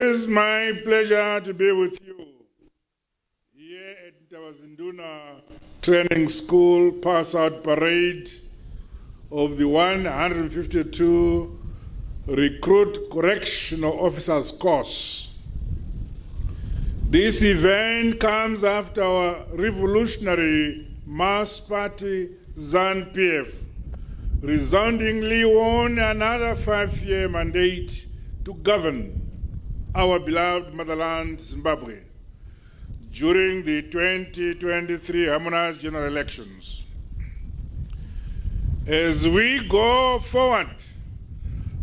It is my pleasure to be with you here at our Zinduna Training School Passout Parade of the 152 Recruit Correctional Officers course. This event comes after our revolutionary mass party ZANU-PF resoundingly won another 5-year mandate to govern our beloved motherland, Zimbabwe, during the 2023 harmonized general elections. As we go forward,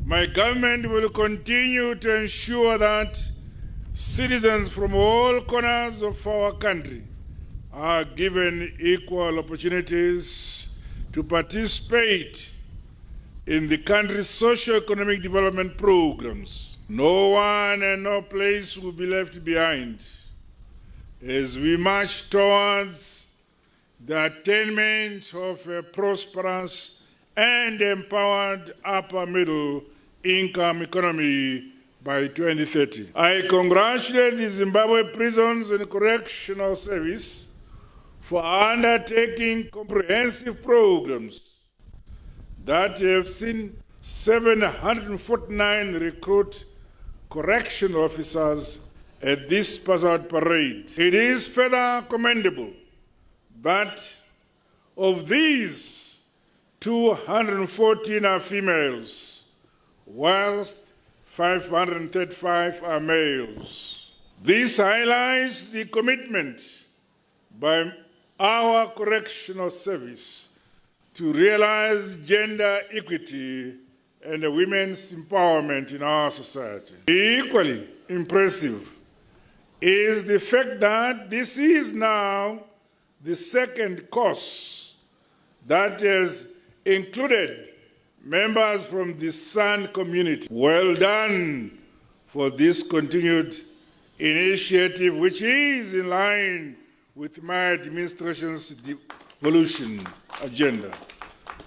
my government will continue to ensure that citizens from all corners of our country are given equal opportunities to participate in the country's socio-economic development programs. No one and no place will be left behind as we march towards the attainment of a prosperous and empowered upper middle income economy by 2030. I congratulate the Zimbabwe Prisons and Correctional Service for undertaking comprehensive programs that have seen 749 recruit correctional officers at this Passout parade. It is further commendable that of these, 214 are females, whilst 535 are males. This highlights the commitment by our correctional service to realize gender equity and women's empowerment in our society. Equally impressive is the fact that this is now the second course that has included members from the San community. Well done for this continued initiative, which is in line with my administration's devolution agenda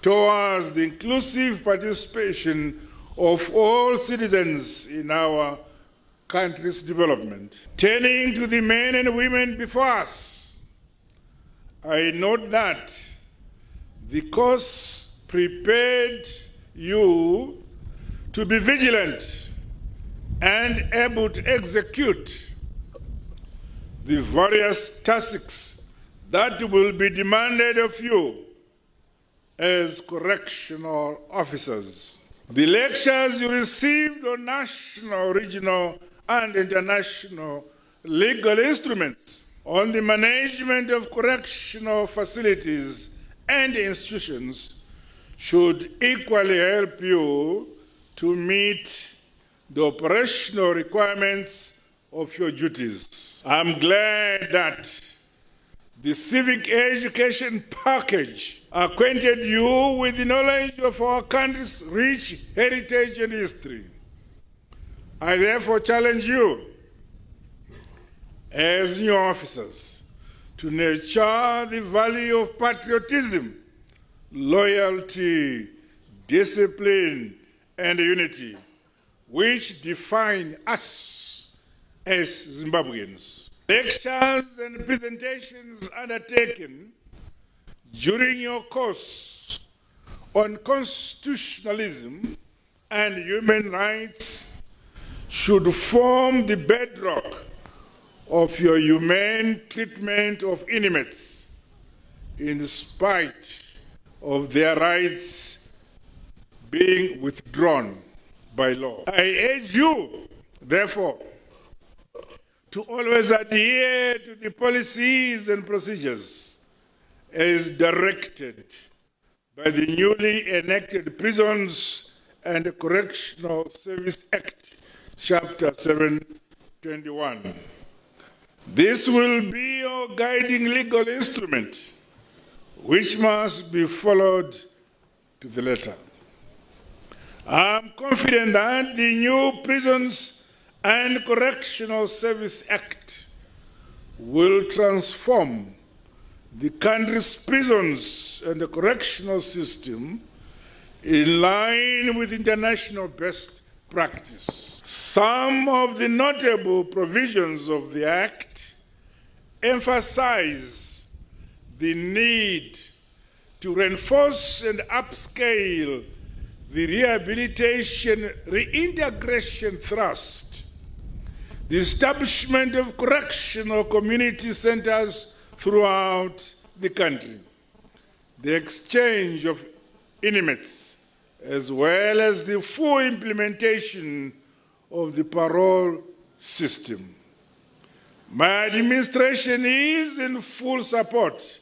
towards the inclusive participation of all citizens in our country's development. Turning to the men and women before us, I note that the course prepared you to be vigilant and able to execute the various tasks that will be demanded of you as correctional officers. The lectures you received on national, regional, and international legal instruments on the management of correctional facilities and institutions should equally help you to meet the operational requirements of your duties. I'm glad that the civic education package acquainted you with the knowledge of our country's rich heritage and history. I therefore challenge you, as new officers, to nurture the value of patriotism, loyalty, discipline, and unity, which define us as Zimbabweans. Lectures and presentations undertaken during your course on constitutionalism and human rights should form the bedrock of your humane treatment of inmates in spite of their rights being withdrawn by law. I urge you, therefore, to always adhere to the policies and procedures as directed by the newly enacted Prisons and Correctional Service Act, Chapter 721. This will be your guiding legal instrument, which must be followed to the letter. I'm confident that the new Prisons and Correctional Service Act will transform the country's prisons and the correctional system in line with international best practice. Some of the notable provisions of the Act emphasize the need to reinforce and upscale the rehabilitation reintegration thrust, the establishment of correctional community centers throughout the country, the exchange of inmates, as well as the full implementation of the parole system. My administration is in full support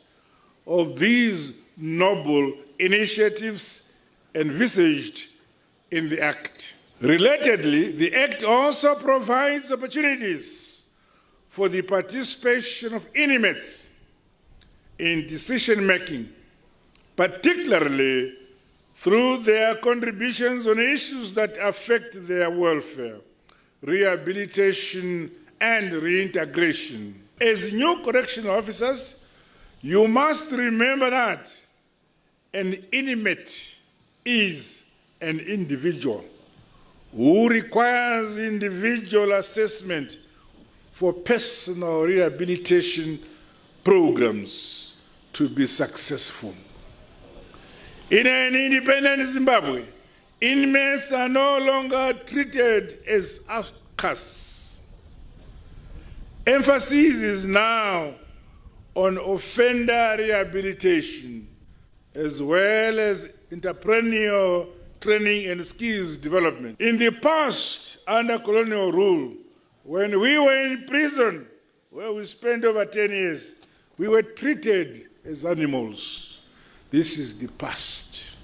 of these noble initiatives envisaged in the Act. Relatedly, the Act also provides opportunities for the participation of inmates in decision-making, particularly through their contributions on issues that affect their welfare, rehabilitation, and reintegration. As new correctional officers, you must remember that an inmate is an individual who requires individual assessment for personal rehabilitation programs to be successful. In an independent Zimbabwe, inmates are no longer treated as outcasts. Emphasis is now on offender rehabilitation, as well as entrepreneurial training and skills development. In the past, under colonial rule, when we were in prison, where we spent over 10 years, we were treated as animals. This is the past.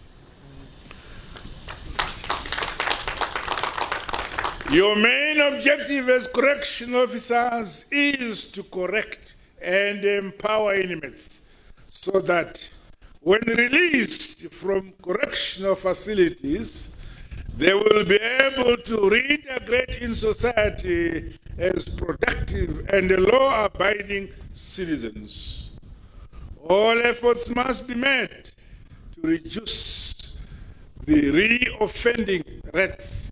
Your main objective as correctional officers is to correct and empower inmates so that when released from correctional facilities, they will be able to reintegrate in society as productive and law-abiding citizens. All efforts must be made to reduce the re-offending rates,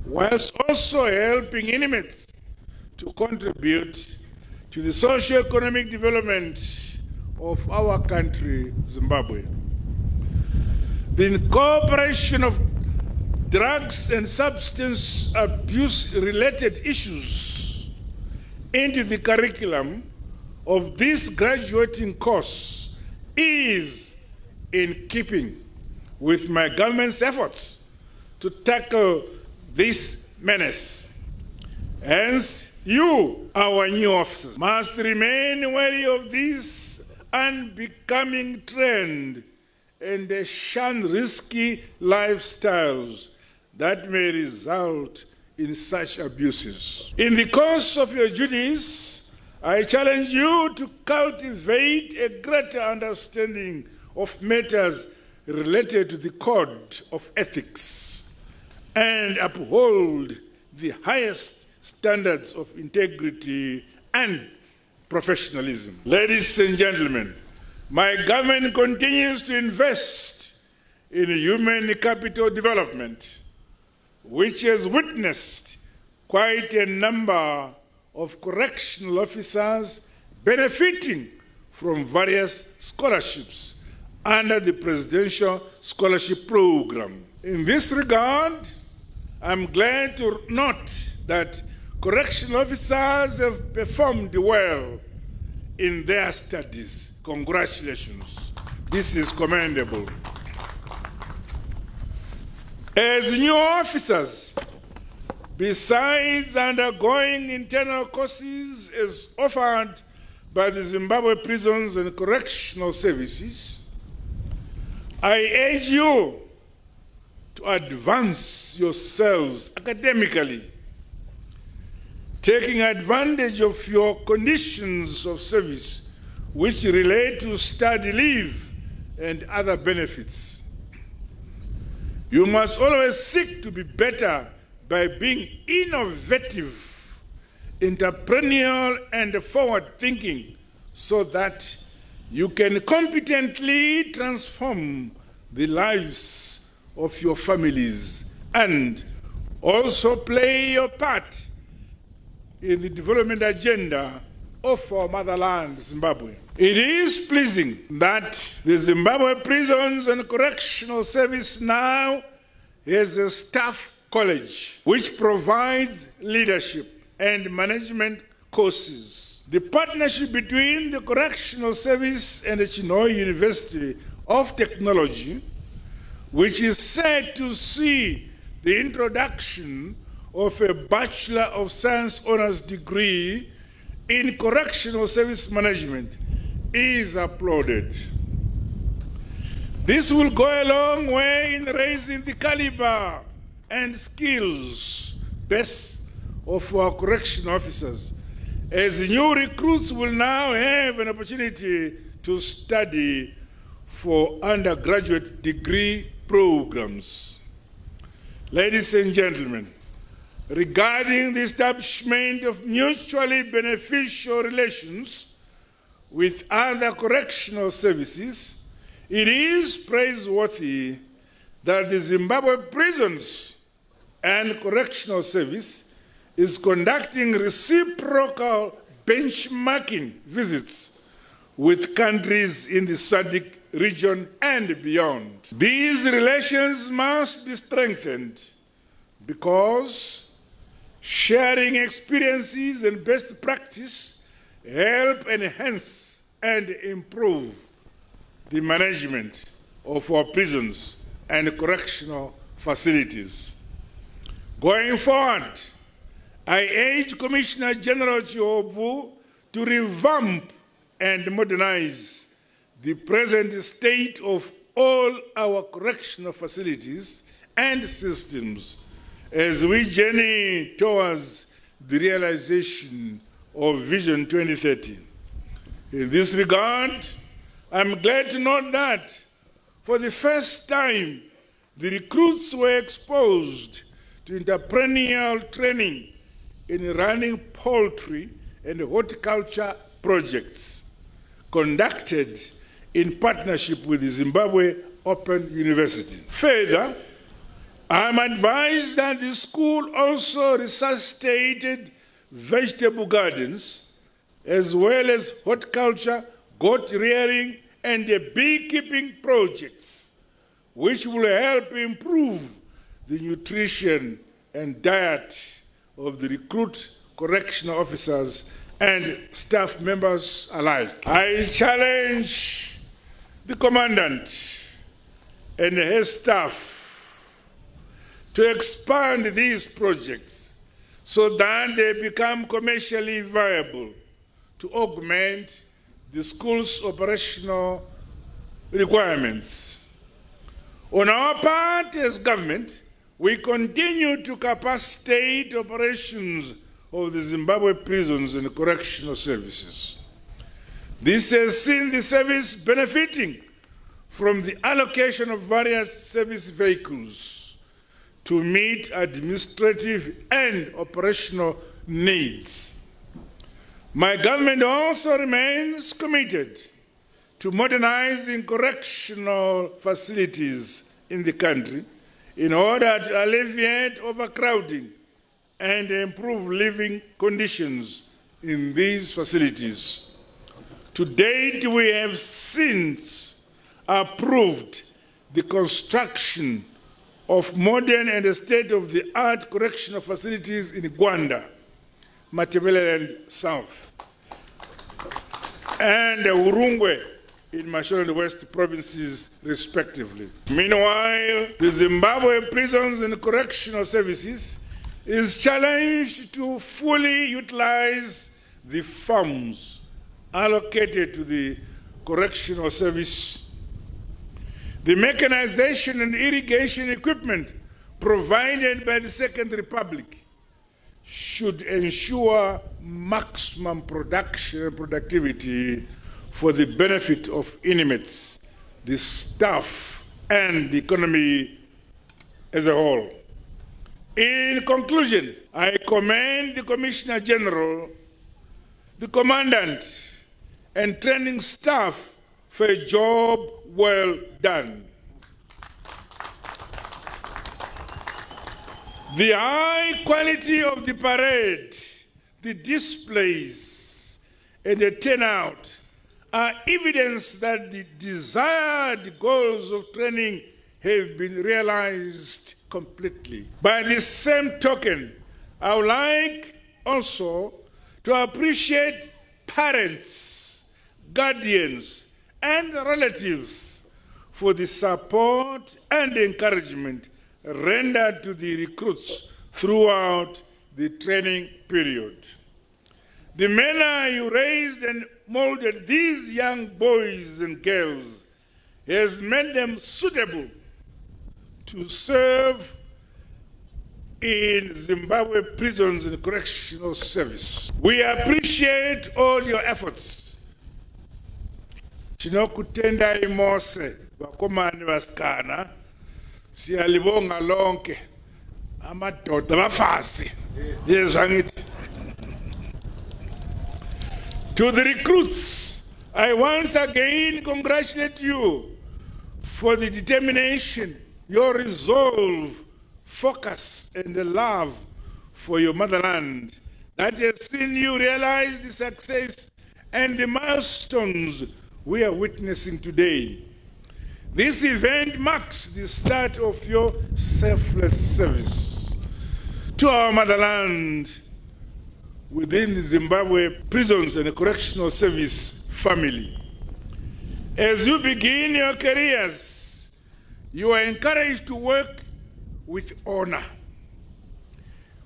whilst also helping inmates to contribute to the socio-economic development of our country, Zimbabwe. The incorporation of drugs and substance abuse-related issues into the curriculum of this graduating course is in keeping with my government's efforts to tackle this menace. Hence, you, our new officers, must remain wary of this unbecoming trend and shun risky lifestyles that may result in such abuses. In the course of your duties, I challenge you to cultivate a greater understanding of matters related to the code of ethics and uphold the highest standards of integrity and professionalism. Ladies and gentlemen, my government continues to invest in human capital development, which has witnessed quite a number of correctional officers benefiting from various scholarships under the Presidential Scholarship Program. In this regard, I'm glad to note that correctional officers have performed well in their studies. Congratulations. This is commendable. As new officers, besides undergoing internal courses as offered by the Zimbabwe Prisons and Correctional Services, I urge you to advance yourselves academically, taking advantage of your conditions of service which relate to study leave and other benefits. You must always seek to be better by being innovative, entrepreneurial, and forward-thinking so that you can competently transform the lives of your families and also play your part in the development agenda of our motherland, Zimbabwe. It is pleasing that the Zimbabwe Prisons and Correctional Service now has a staff college which provides leadership and management courses. The partnership between the Correctional Service and the Chinhoyi University of Technology, which is said to see the introduction of a Bachelor of Science Honours degree in Correctional Service Management, is applauded. This will go a long way in raising the caliber and skills best of our correctional officers, as new recruits will now have an opportunity to study for undergraduate degree programs. Ladies and gentlemen, regarding the establishment of mutually beneficial relations with other correctional services, it is praiseworthy that the Zimbabwe Prisons and Correctional Service is conducting reciprocal benchmarking visits with countries in the SADC region and beyond. These relations must be strengthened because sharing experiences and best practice help enhance and improve the management of our prisons and correctional facilities. Going forward, I urge Commissioner General Chihovu to revamp and modernize the present state of all our correctional facilities and systems as we journey towards the realization of Vision 2030. In this regard, I'm glad to note that for the first time, the recruits were exposed to entrepreneurial training in running poultry and horticulture projects conducted in partnership with the Zimbabwe Open University. Further, I'm advised that the school also resuscitated vegetable gardens, as well as horticulture, goat rearing, and beekeeping projects, which will help improve the nutrition and diet of the recruit correctional officers and staff members alike. I challenge the Commandant and her staff to expand these projects so that they become commercially viable to augment the school's operational requirements. On our part as government, we continue to capacitate operations of the Zimbabwe prisons and correctional services. This has seen the service benefiting from the allocation of various service vehicles to meet administrative and operational needs. My government also remains committed to modernizing correctional facilities in the country in order to alleviate overcrowding and improve living conditions in these facilities. To date, we have since approved the construction of modern and state-of-the-art correctional facilities in Gwanda, Matabeleland South, and Urungwe in Mashonaland West provinces, respectively. Meanwhile, the Zimbabwe Prisons and Correctional Services is challenged to fully utilize the funds allocated to the Correctional Service. The mechanization and irrigation equipment provided by the Second Republic should ensure maximum production and productivity for the benefit of inmates, the staff, and the economy as a whole. In conclusion, I commend the Commissioner General, the Commandant, and training staff for a job well done. The high quality of the parade, the displays, and the turnout are evidence that the desired goals of training have been realized completely. By the same token, I would like also to appreciate parents, guardians, and relatives for the support and encouragement rendered to the recruits throughout the training period. The manner you raised and molded these young boys and girls has made them suitable to serve in Zimbabwe prisons and correctional service. We appreciate all your efforts. Tinokutenda imose vakomani vasikana siyalibonga lonke amadoda abafazi yezwangithi. To the recruits, I once again congratulate you for the determination, your resolve, focus, and the love for your motherland that has seen you realize the success and the milestones we are witnessing today. This event marks the start of your selfless service to our motherland within the Zimbabwe Prisons and Correctional Service family. As you begin your careers, you are encouraged to work with honor,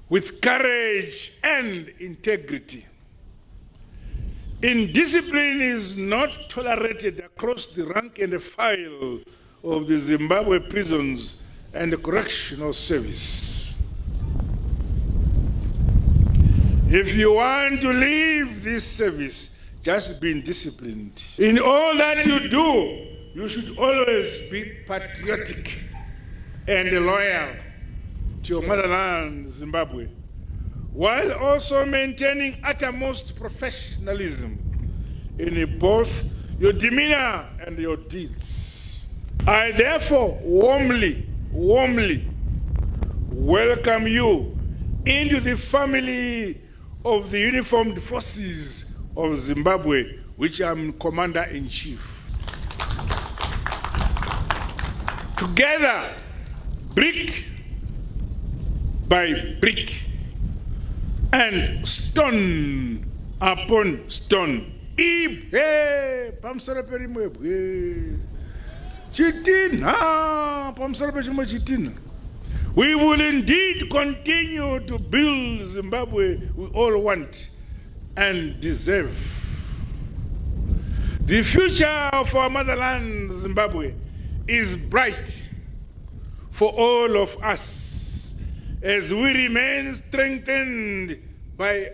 with courage and integrity. Indiscipline is not tolerated across the rank and file of the Zimbabwe Prisons and Correctional Service. If you want to leave this service, just be disciplined. In all that you do, you should always be patriotic and loyal to your motherland, Zimbabwe, while also maintaining uttermost professionalism in both your demeanor and your deeds. I therefore warmly welcome you into the family of the Uniformed Forces of Zimbabwe, which I'm Commander-in-Chief. Together, brick by brick, and stone upon stone. We will indeed continue to build Zimbabwe we all want and deserve. The future of our motherland, Zimbabwe, is bright for all of us as we remain strengthened by